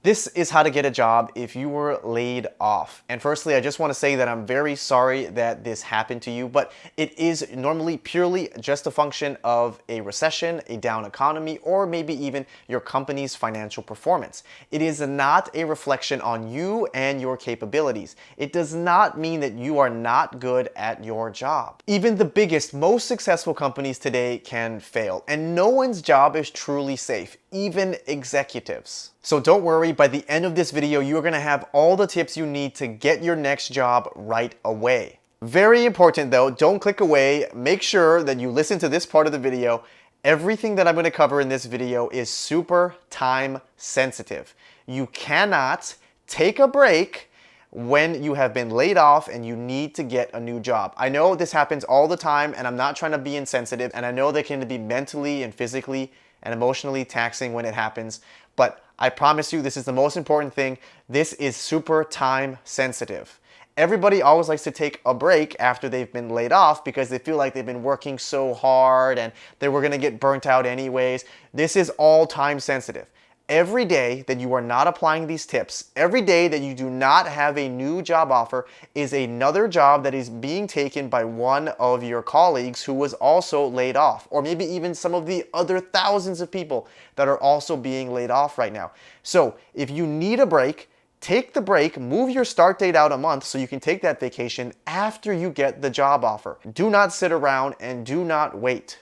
This is how to get a job if you were laid off. And firstly, I just want to say that I'm very sorry that this happened to you, but it is normally purely just a function of a recession, a down economy, or maybe even your company's financial performance. It is not a reflection on you and your capabilities. It does not mean that you are not good at your job. Even the biggest, most successful companies today can fail, and no one's job is truly safe, even executives. So don't worry, by the end of this video, you're gonna have all the tips you need to get your next job right away. Very important though, don't click away. Make sure that you listen to this part of the video. Everything that I'm gonna cover in this video is super time sensitive. You cannot take a break when you have been laid off and you need to get a new job. I know this happens all the time, and I'm not trying to be insensitive, and I know they can be mentally and physically and emotionally taxing when it happens, but I promise you this is the most important thing. This is super time sensitive. Everybody always likes to take a break after they've been laid off because they feel like they've been working so hard and they were gonna get burnt out anyways. This is all time sensitive. Every day that you are not applying these tips, every day that you do not have a new job offer is another job that is being taken by one of your colleagues who was also laid off, or maybe even some of the other thousands of people that are also being laid off right now. So if you need a break, take the break, move your start date out a month so you can take that vacation after you get the job offer. Do not sit around and do not wait.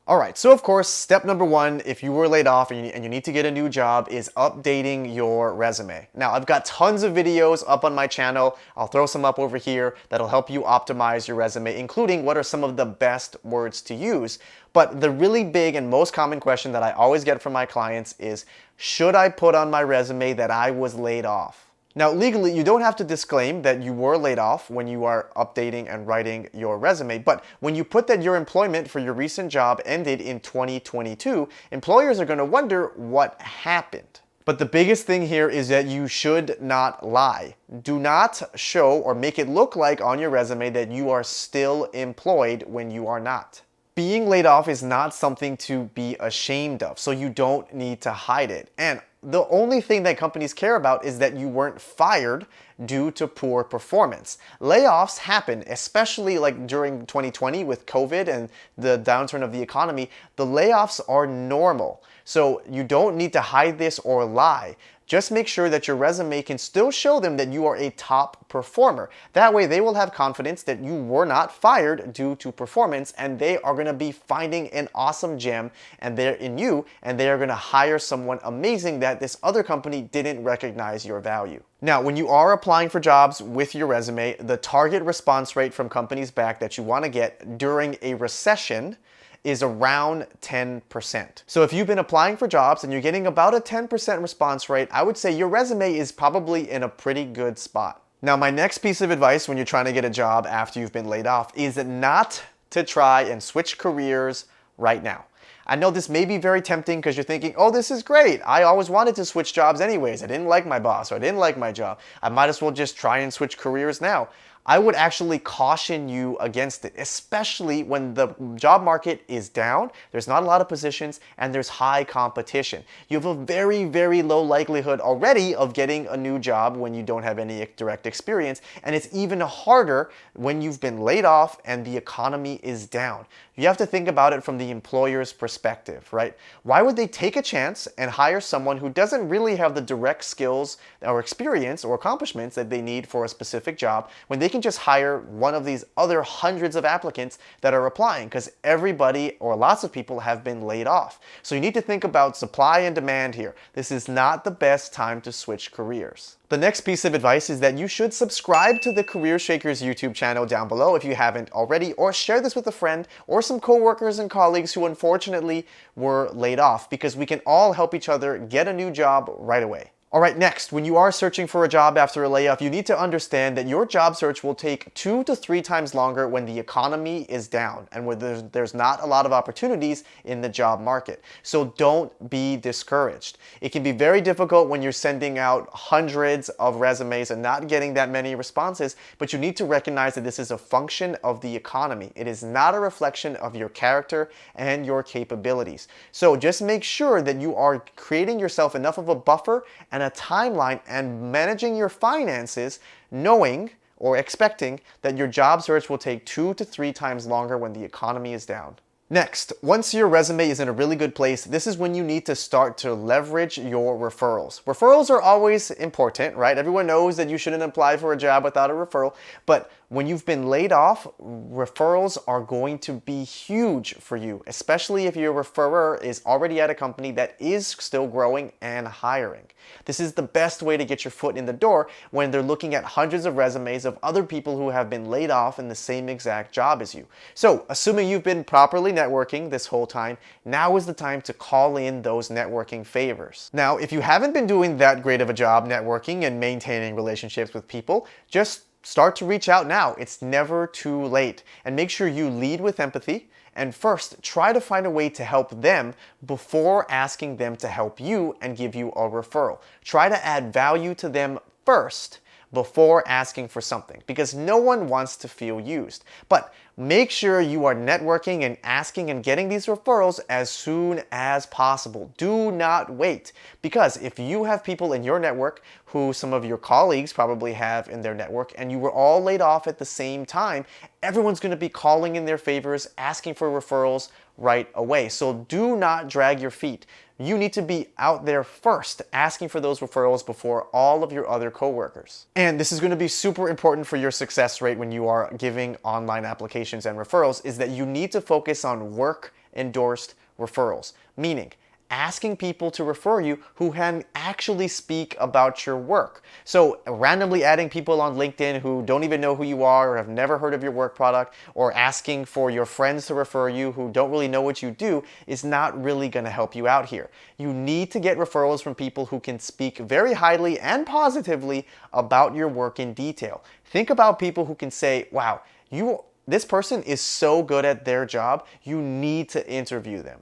All right, so of course, step number one, if you were laid off and you need to get a new job, is updating your resume. Now, I've got tons of videos up on my channel. I'll throw some up over here that'll help you optimize your resume, including what are some of the best words to use. But the really big and most common question that I always get from my clients is, should I put on my resume that I was laid off? Now, legally, you don't have to disclaim that you were laid off when you are updating and writing your resume, but when you put that your employment for your recent job ended in 2022, employers are going to wonder what happened. But the biggest thing here is that you should not lie. Do not show or make it look like on your resume that you are still employed when you are not. Being laid off is not something to be ashamed of, so you don't need to hide it. And the only thing that companies care about is that you weren't fired due to poor performance. Layoffs happen, especially like during 2020 with COVID and the downturn of the economy. The layoffs are normal. So you don't need to hide this or lie. Just make sure that your resume can still show them that you are a top performer. That way they will have confidence that you were not fired due to performance, and they are gonna be finding an awesome gem and they're in you, and they are gonna hire someone amazing that this other company didn't recognize your value. Now, when you are applying for jobs with your resume, the target response rate from companies back that you wanna get during a recession is around 10%. So if you've been applying for jobs and you're getting about a 10% response rate, I would say your resume is probably in a pretty good spot. Now, my next piece of advice when you're trying to get a job after you've been laid off is not to try and switch careers right now. I know this may be very tempting because you're thinking, oh, this is great. I always wanted to switch jobs anyways. I didn't like my boss, or I didn't like my job. I might as well just try and switch careers now. I would actually caution you against it, especially when the job market is down, there's not a lot of positions, and there's high competition. You have a very, very low likelihood already of getting a new job when you don't have any direct experience, and it's even harder when you've been laid off and the economy is down. You have to think about it from the employer's perspective, right? Why would they take a chance and hire someone who doesn't really have the direct skills or experience or accomplishments that they need for a specific job when they can just hire one of these other hundreds of applicants that are applying, because everybody or lots of people have been laid off. So you need to think about supply and demand here. This is not the best time to switch careers. The next piece of advice is that you should subscribe to the CareerShakers YouTube channel down below if you haven't already, or share this with a friend or some coworkers and colleagues who unfortunately were laid off, because we can all help each other get a new job right away. All right, next, when you are searching for a job after a layoff, you need to understand that your job search will take 2 to 3 times longer when the economy is down and where there's not a lot of opportunities in the job market. So don't be discouraged. It can be very difficult when you're sending out hundreds of resumes and not getting that many responses, but you need to recognize that this is a function of the economy. It is not a reflection of your character and your capabilities. So just make sure that you are creating yourself enough of a buffer and a timeline and managing your finances, knowing or expecting that your job search will take 2 to 3 times longer when the economy is down. Next, once your resume is in a really good place, this is when you need to start to leverage your referrals. Referrals are always important, right? Everyone knows that you shouldn't apply for a job without a referral, but when you've been laid off, referrals are going to be huge for you, especially if your referrer is already at a company that is still growing and hiring. This is the best way to get your foot in the door when they're looking at hundreds of resumes of other people who have been laid off in the same exact job as you. So, assuming you've been properly networking this whole time, now is the time to call in those networking favors. Now, if you haven't been doing that great of a job networking and maintaining relationships with people, just start to reach out now. It's never too late. And make sure you lead with empathy. And first, try to find a way to help them before asking them to help you and give you a referral. Try to add value to them first before asking for something, because no one wants to feel used. But make sure you are networking and asking and getting these referrals as soon as possible. Do not wait, because if you have people in your network who some of your colleagues probably have in their network and you were all laid off at the same time, everyone's going to be calling in their favors, asking for referrals right away. So do not drag your feet. You need to be out there first, asking for those referrals before all of your other coworkers. And this is going to be super important for your success rate when you are giving online applications and referrals, is that you need to focus on work-endorsed referrals, meaning asking people to refer you who can actually speak about your work. So randomly adding people on LinkedIn who don't even know who you are or have never heard of your work product, or asking for your friends to refer you who don't really know what you do, is not really going to help you out here. You need to get referrals from people who can speak very highly and positively about your work in detail. Think about people who can say, wow, this person is so good at their job, you need to interview them.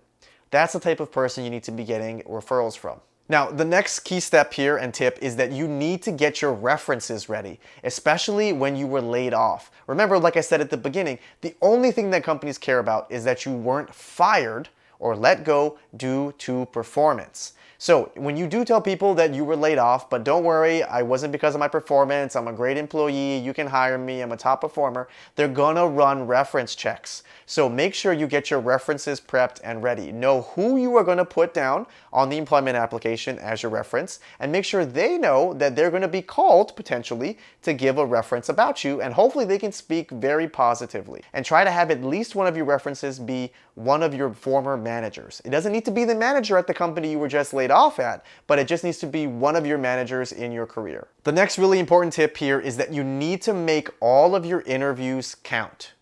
That's the type of person you need to be getting referrals from. Now, the next key step here and tip is that you need to get your references ready, especially when you were laid off. Remember, like I said at the beginning, the only thing that companies care about is that you weren't fired or let go due to performance. So when you do tell people that you were laid off, but don't worry, I wasn't because of my performance, I'm a great employee, you can hire me, I'm a top performer, they're gonna run reference checks. So make sure you get your references prepped and ready. Know who you are gonna put down on the employment application as your reference, and make sure they know that they're gonna be called potentially to give a reference about you, and hopefully they can speak very positively. And try to have at least one of your references be one of your former managers. It doesn't need to be the manager at the company you were just laid off at, but it just needs to be one of your managers in your career. The next really important tip here is that you need to make all of your interviews count.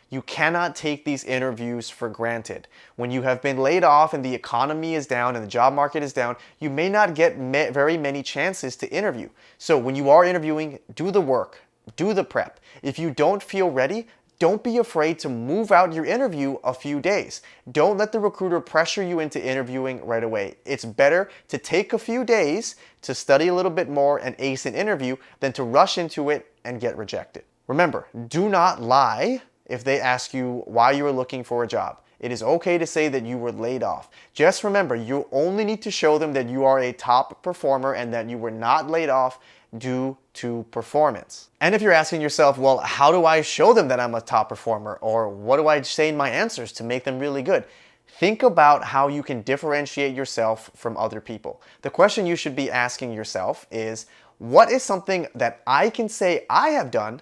You cannot take these interviews for granted. When you have been laid off and the economy is down and the job market is down, you may not get very many chances to interview. So when you are interviewing, do the work, do the prep. If you don't feel ready, don't be afraid to move out your interview a few days. Don't let the recruiter pressure you into interviewing right away. It's better to take a few days to study a little bit more and ace an interview than to rush into it and get rejected. Remember, do not lie if they ask you why you are looking for a job. It is okay to say that you were laid off. Just remember, you only need to show them that you are a top performer and that you were not laid off due to performance. And if you're asking yourself, well, how do I show them that I'm a top performer? Or what do I say in my answers to make them really good? Think about how you can differentiate yourself from other people. The question you should be asking yourself is, what is something that I can say I have done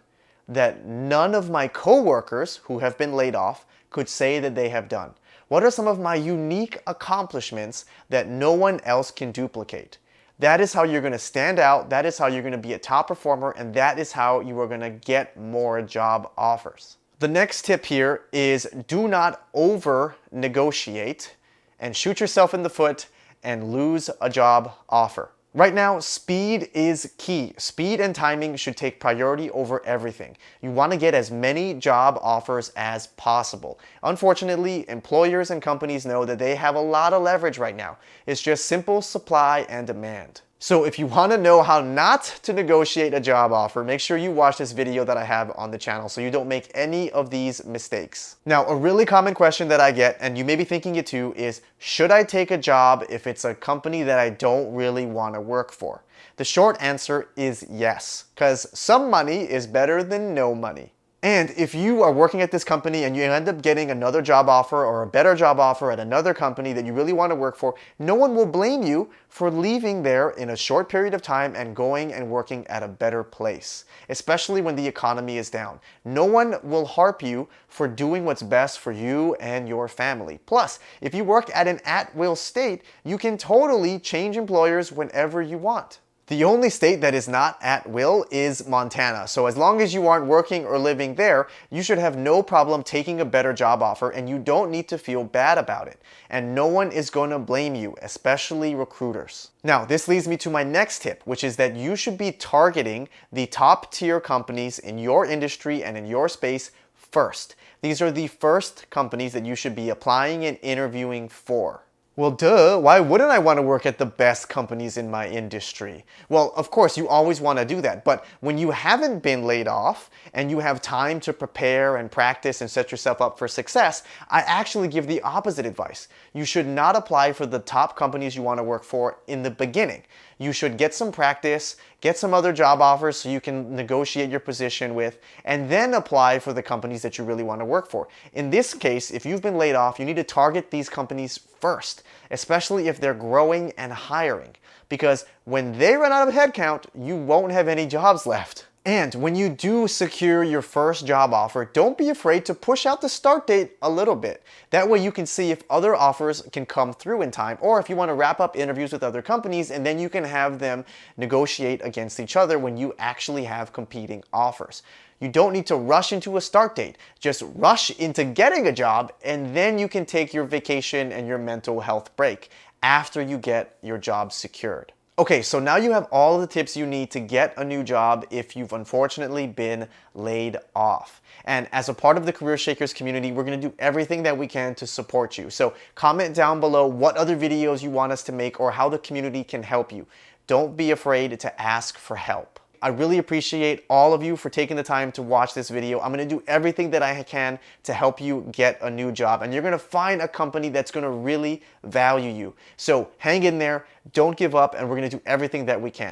that none of my coworkers who have been laid off could say that they have done? What are some of my unique accomplishments that no one else can duplicate? That is how you're going to stand out, that is how you're going to be a top performer, and that is how you are going to get more job offers. The next tip here is do not over-negotiate and shoot yourself in the foot and lose a job offer. Right now, speed is key. Speed and timing should take priority over everything. You want to get as many job offers as possible. Unfortunately, employers and companies know that they have a lot of leverage right now. It's just simple supply and demand. So if you want to know how not to negotiate a job offer, make sure you watch this video that I have on the channel so you don't make any of these mistakes. Now, a really common question that I get, and you may be thinking it too, is should I take a job if it's a company that I don't really want to work for? The short answer is yes, because some money is better than no money. And if you are working at this company and you end up getting another job offer or a better job offer at another company that you really want to work for, no one will blame you for leaving there in a short period of time and going and working at a better place, especially when the economy is down. No one will harp you for doing what's best for you and your family. Plus, if you work at an at-will state, you can totally change employers whenever you want. The only state that is not at will is Montana. So as long as you aren't working or living there, you should have no problem taking a better job offer and you don't need to feel bad about it. And no one is going to blame you, especially recruiters. Now, this leads me to my next tip, which is that you should be targeting the top tier companies in your industry and in your space first. These are the first companies that you should be applying and interviewing for. Well, duh, why wouldn't I want to work at the best companies in my industry? Well, of course, you always want to do that, but when you haven't been laid off and you have time to prepare and practice and set yourself up for success, I actually give the opposite advice. You should not apply for the top companies you want to work for in the beginning. You should get some practice, get some other job offers so you can negotiate your position with, and then apply for the companies that you really want to work for. In this case, if you've been laid off, you need to target these companies first, especially if they're growing and hiring, because when they run out of headcount, you won't have any jobs left. And when you do secure your first job offer, don't be afraid to push out the start date a little bit. That way you can see if other offers can come through in time, or if you want to wrap up interviews with other companies, and then you can have them negotiate against each other when you actually have competing offers. You don't need to rush into a start date. Just rush into getting a job, and then you can take your vacation and your mental health break after you get your job secured. Okay, so now you have all the tips you need to get a new job if you've unfortunately been laid off. And as a part of the CareerShakers community, we're going to do everything that we can to support you. So comment down below what other videos you want us to make or how the community can help you. Don't be afraid to ask for help. I really appreciate all of you for taking the time to watch this video. I'm going to do everything that I can to help you get a new job, and you're going to find a company that's going to really value you. So hang in there, don't give up, and we're going to do everything that we can.